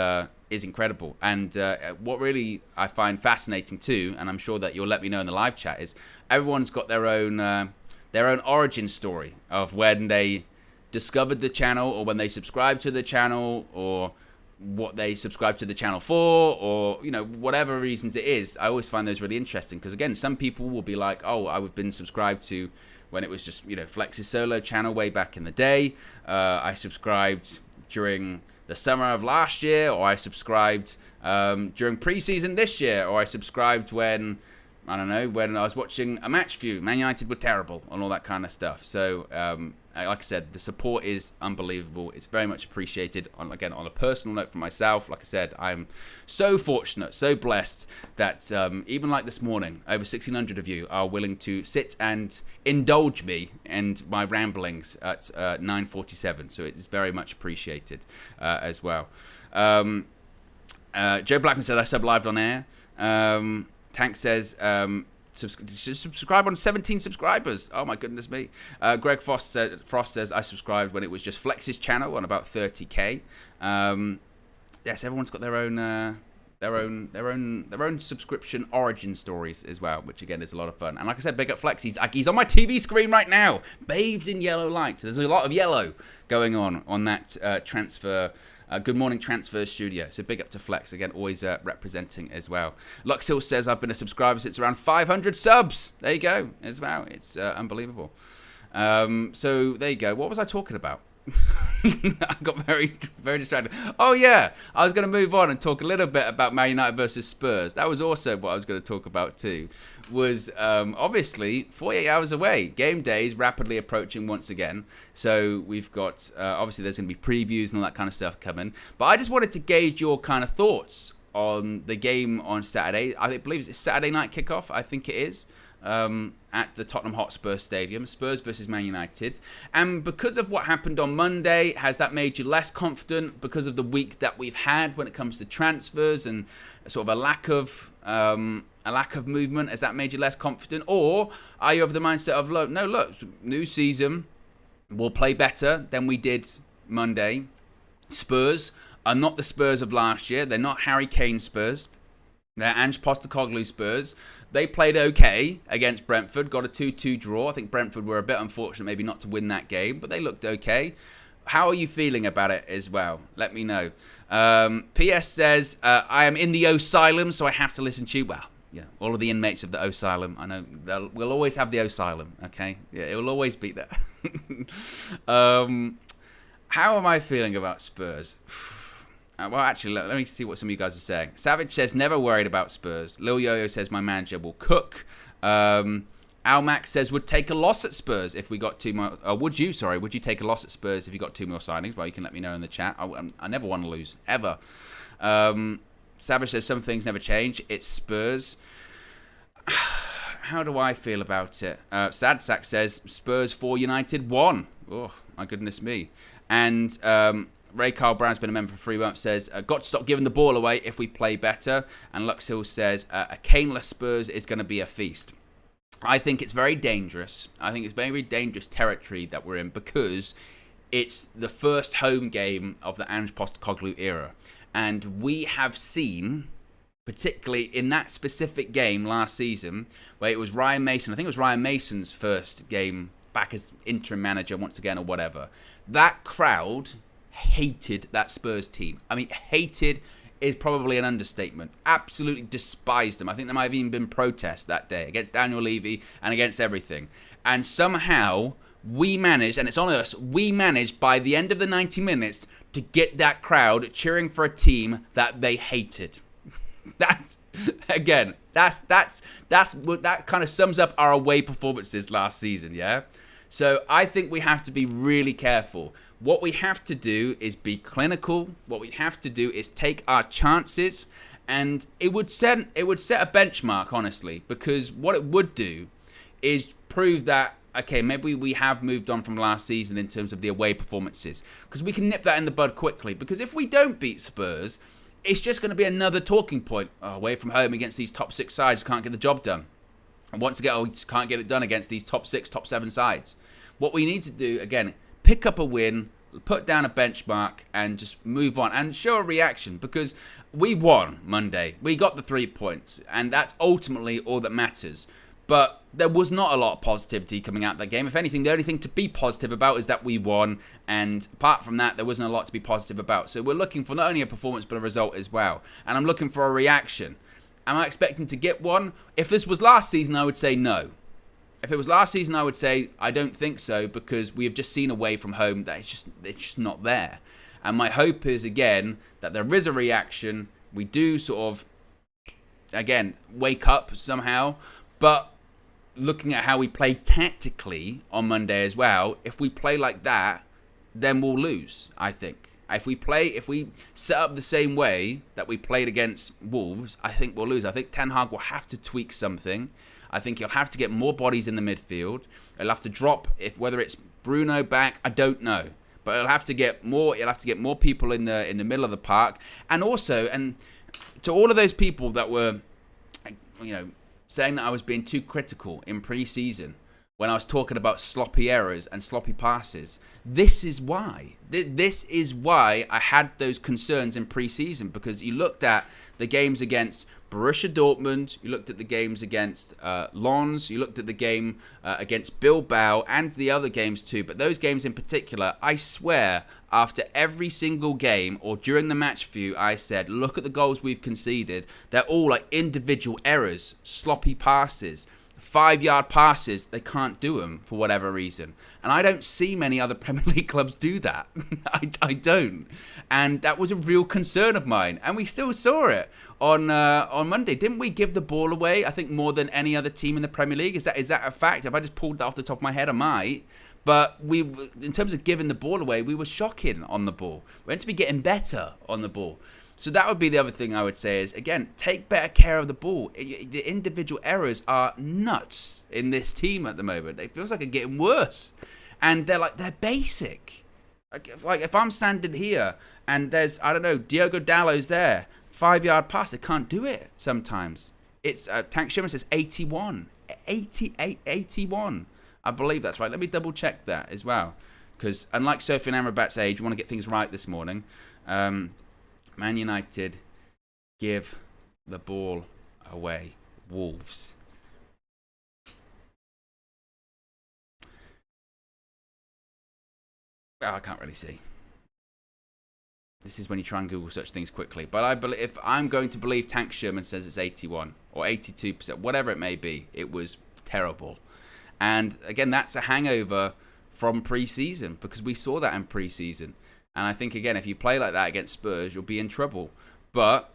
incredible. And what really I find fascinating too, and I'm sure that you'll let me know in the live chat, is everyone's got their own origin story of when they discovered the channel, or when they subscribed to the channel, or what they subscribed to the channel for, or, you know, whatever reasons it is. I always find those really interesting, because again, some people will be like, oh, I've been subscribed to when it was just, you know, Flex's solo channel way back in the day. I subscribed during the summer of last year, or I subscribed during preseason this year, or I subscribed when, I don't know, when I was watching a match view. Man United were terrible, and all that kind of stuff. So, like I said, the support is unbelievable. It's very much appreciated. Again, on a personal note for myself, like I said, I'm so fortunate, so blessed that even like this morning, over 1,600 of you are willing to sit and indulge me and my ramblings at 9:47. So it is very much appreciated as well. Joe Blackman said I sub-lived on air. Tank says, subscribe on 17 subscribers. Oh my goodness me. Greg Frost says, I subscribed when it was just Flex's channel on about 30k. Yes, everyone's got their own subscription origin stories as well, which again is a lot of fun. And like I said, big up Flex. He's on my TV screen right now, bathed in yellow light. There's a lot of yellow going on that transfer. Good morning, transfer studio. So big up to Flex again, always representing as well. Lux Hill says I've been a subscriber since around 500 subs. There you go as well. It's unbelievable. So there you go. What was I talking about? I got very distracted. Oh yeah, I was going to move on and talk a little bit about Man United versus Spurs. That was also what I was going to talk about too. Was obviously 48 hours away. Game day is rapidly approaching once again. So we've got obviously there's going to be previews and all that kind of stuff coming. But I just wanted to gauge your kind of thoughts on the game on Saturday. I believe it's Saturday night kickoff. I think it is. At the Tottenham Hotspur Stadium, Spurs versus Man United. And because of what happened on Monday, has that made you less confident because of the week that we've had when it comes to transfers and sort of a lack of movement? Has that made you less confident, or are you of the mindset of look, new season, we'll play better than we did Monday? Spurs are not the Spurs of last year. They're not Harry Kane Spurs. They're Ange Postecoglou Spurs. They played okay against Brentford, got a 2-2 draw. I think Brentford were a bit unfortunate maybe not to win that game, but they looked okay. How are you feeling about it as well? Let me know. PS says, I am in the Asylum, so I have to listen to you. Well, you know, all of the inmates of the Asylum, I know we'll always have the Asylum, okay? Yeah, it will always be there. How am I feeling about Spurs? Well, actually, let me see what some of you guys are saying. Savage says, never worried about Spurs. Lil Yo-Yo says, my manager will cook. Almax says, would take a loss at Spurs if we got two more... would you take a loss at Spurs if you got two more signings? Well, you can let me know in the chat. I never want to lose, ever. Savage says, some things never change. It's Spurs. How do I feel about it? Sad Sack says, Spurs 4, United 1. Oh, my goodness me. And... Ray Carl Brown's been a member for 3 months, says, got to stop giving the ball away if we play better. And Lux Hill says, a Kaneless Spurs is going to be a feast. I think it's very dangerous. I think it's very dangerous territory that we're in because it's the first home game of the Ange Postecoglou era. And we have seen, particularly in that specific game last season, where it was Ryan Mason, I think it was Ryan Mason's first game back as interim manager once again or whatever, that crowd... hated that Spurs team. I mean, hated is probably an understatement. Absolutely despised them. I think there might have even been protests that day against Daniel Levy and against everything. And somehow we managed, and it's on us, we managed by the end of the 90 minutes to get that crowd cheering for a team that they hated. That kind of sums up our away performances last season, yeah? So I think we have to be really careful. What we have to do is be clinical. What we have to do is take our chances, and it would set a benchmark, honestly, because what it would do is prove that, okay, maybe we have moved on from last season in terms of the away performances, because we can nip that in the bud quickly. Because if we don't beat Spurs, it's just going to be another talking point. Oh, away from home against these top 6 sides, can't get the job done. And once again, we just can't get it done against these top 6, top 7 sides. What we need to do, again, pick up a win, put down a benchmark, and just move on and show a reaction, because we won Monday. We got the 3 points, and that's ultimately all that matters. But there was not a lot of positivity coming out of that game. If anything, the only thing to be positive about is that we won, and apart from that, there wasn't a lot to be positive about. So we're looking for not only a performance, but a result as well. And I'm looking for a reaction. Am I expecting to get one? If this was last season, I would say no. If it was last season, I would say I don't think so, because we have just seen away from home that it's just not there. And my hope is, again, that there is a reaction. We do sort of, again, wake up somehow. But looking at how we played tactically on Monday as well, if we play like that, then we'll lose, I think. If we set up the same way that we played against Wolves, I think we'll lose. I think Ten Hag will have to tweak something. I think he'll have to get more bodies in the midfield. He'll have to drop, whether it's Bruno back, I don't know. But he'll have to get more people in the middle of the park. And also, and to all of those people that were saying that I was being too critical in pre-season when I was talking about sloppy errors and sloppy passes. This is why. This is why I had those concerns in pre-season, because you looked at the games against Borussia Dortmund, you looked at the games against Lens, you looked at the game against Bilbao and the other games too, but those games in particular, I swear, after every single game or during the match view, I said, look at the goals we've conceded. They're all like individual errors, sloppy passes, 5-yard passes. They can't do them for whatever reason. And I don't see many other Premier League clubs do that. I don't. And that was a real concern of mine. And we still saw it on Monday. Didn't we give the ball away, I think, more than any other team in the Premier League? Is that a fact? If I just pulled that off the top of my head, I might. But in terms of giving the ball away, we were shocking on the ball. We're meant to be getting better on the ball. So that would be the other thing I would say is, again, take better care of the ball. The individual errors are nuts in this team at the moment. It feels like they're getting worse. And they're basic. Like if I'm standing here and there's, I don't know, Diogo Dalot's there, 5-yard pass, they can't do it sometimes. It's, Tank Shimmer says 81. 81. I believe that's right. Let me double check that as well. Because unlike Sophie and Amrabat's age, we want to get things right this morning. Man United give the ball away. Wolves. Well, I can't really see. This is when you try and Google such things quickly. But I believe, if I'm going to believe Tank Sherman says it's 81 or 82%, whatever it may be, it was terrible. And again, that's a hangover from pre-season, because we saw that in pre-season. And I think, again, if you play like that against Spurs, you'll be in trouble. But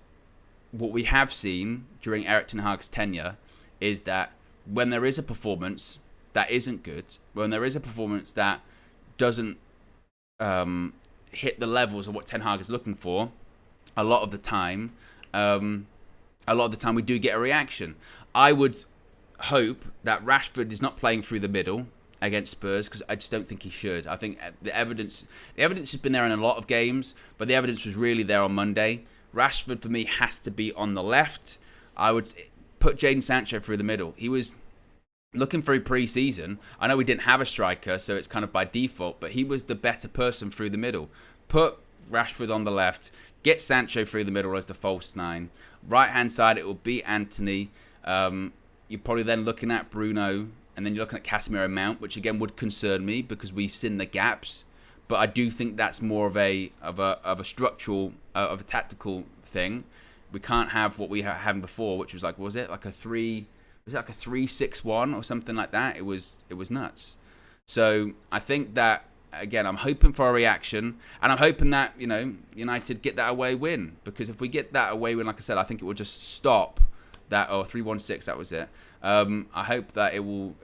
what we have seen during Erik ten Hag's tenure is that when there is a performance that isn't good, when there is a performance that doesn't hit the levels of what Ten Hag is looking for, a lot of the time we do get a reaction. I would hope that Rashford is not playing through the middle against Spurs, because I just don't think he should. I think the evidence has been there in a lot of games, but the evidence was really there on Monday. Rashford, for me, has to be on the left. I would put Jadon Sancho through the middle. He was looking through pre-season. I know we didn't have a striker, so it's kind of by default, but he was the better person through the middle. Put Rashford on the left, get Sancho through the middle as the false 9. Right-hand side, it will be Anthony. You're probably then looking at Bruno, and then you're looking at Casemiro Mount, which again would concern me because we've seen the gaps. But I do think that's more of a structural, of a tactical thing. We can't have what we were having before, which was like, was it like a 3-6-1 or something like that? It was nuts. So I think that, again, I'm hoping for a reaction, and I'm hoping that, United get that away win, because if we get that away win, like I said, I think it will just stop that. 3-1-6, that was it. I hope that it will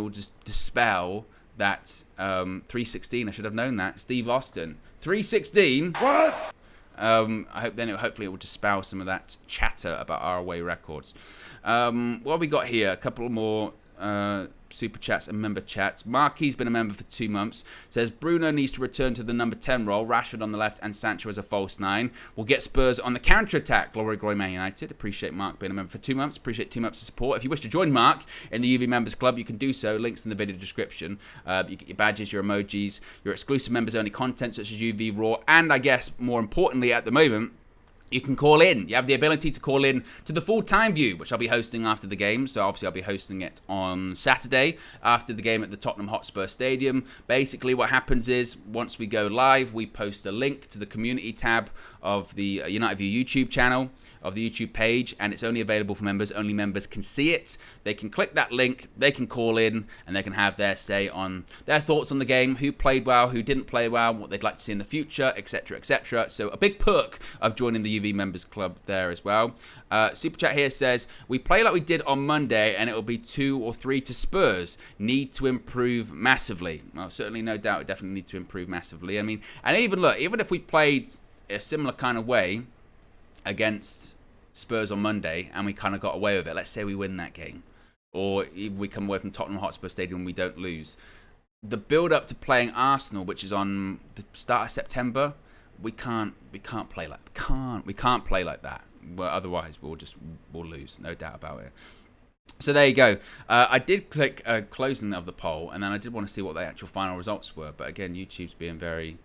just dispel that 3-16. I should have known that. Steve Austin, 3-16. What? I hope then hopefully it will dispel some of that chatter about our away records. What have we got here? A couple more super chats and member chats. Marquis been a member for 2 months. Says Bruno needs to return to the number 10 role. Rashford on the left and Sancho as a false 9. We'll get Spurs on the counter-attack. Glory, Man United. Appreciate Mark being a member for 2 months. Appreciate 2 months of support. If you wish to join Mark in the UV Members Club, you can do so. Links in the video description. You get your badges, your emojis, your exclusive members-only content such as UV Raw, and I guess more importantly at the moment, you can call in. You have the ability to call in to the full-time view, which I'll be hosting after the game. So obviously I'll be hosting it on Saturday after the game at the Tottenham Hotspur Stadium. Basically what happens is, once we go live, we post a link to the community tab of the United View YouTube channel, of the YouTube page, and it's only available for members. Only members can see it. They can click that link, they can call in, and they can have their say on their thoughts on the game, who played well, who didn't play well, what they'd like to see in the future, etc, etc. So a big perk of joining the UV Members Club there as well. Super Chat here says, we play like we did on Monday and it will be 2 or 3 to Spurs. Need to improve massively. Well, certainly, no doubt, it definitely need to improve massively. I mean, and even if we played a similar kind of way against Spurs on Monday and we kind of got away with it, let's say we win that game, or we come away from Tottenham Hotspur Stadium and we don't lose, the build up to playing Arsenal, which is on the start of September, we can't play like that. Well, otherwise, we'll lose, no doubt about it. So there you go. I did click closing of the poll, and then I did want to see what the actual final results were. But again, YouTube's being very...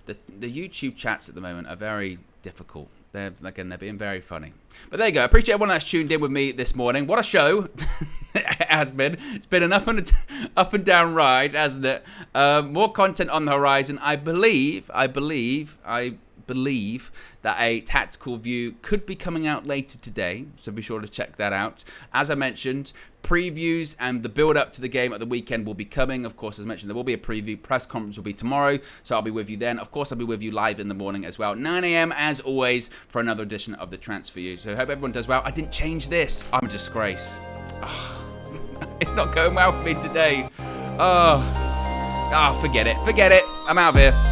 The YouTube chats at the moment are very difficult. They're being very funny. But there you go. I appreciate everyone that's tuned in with me this morning. What a show it has been. It's been an up and down ride, hasn't it? More content on the horizon. I believe that a tactical view could be coming out later today, so be sure to check that out. As I mentioned, previews and the build-up to the game at the weekend will be coming. Of course, as mentioned, there will be a preview. Press conference will be tomorrow, so I'll be with you then. Of course, I'll be with you live in the morning as well. 9 a.m. as always for another edition of the Transfer You. So I hope everyone does well. I didn't change this. I'm a disgrace. It's not going well for me today. Oh, forget it. I'm out of here.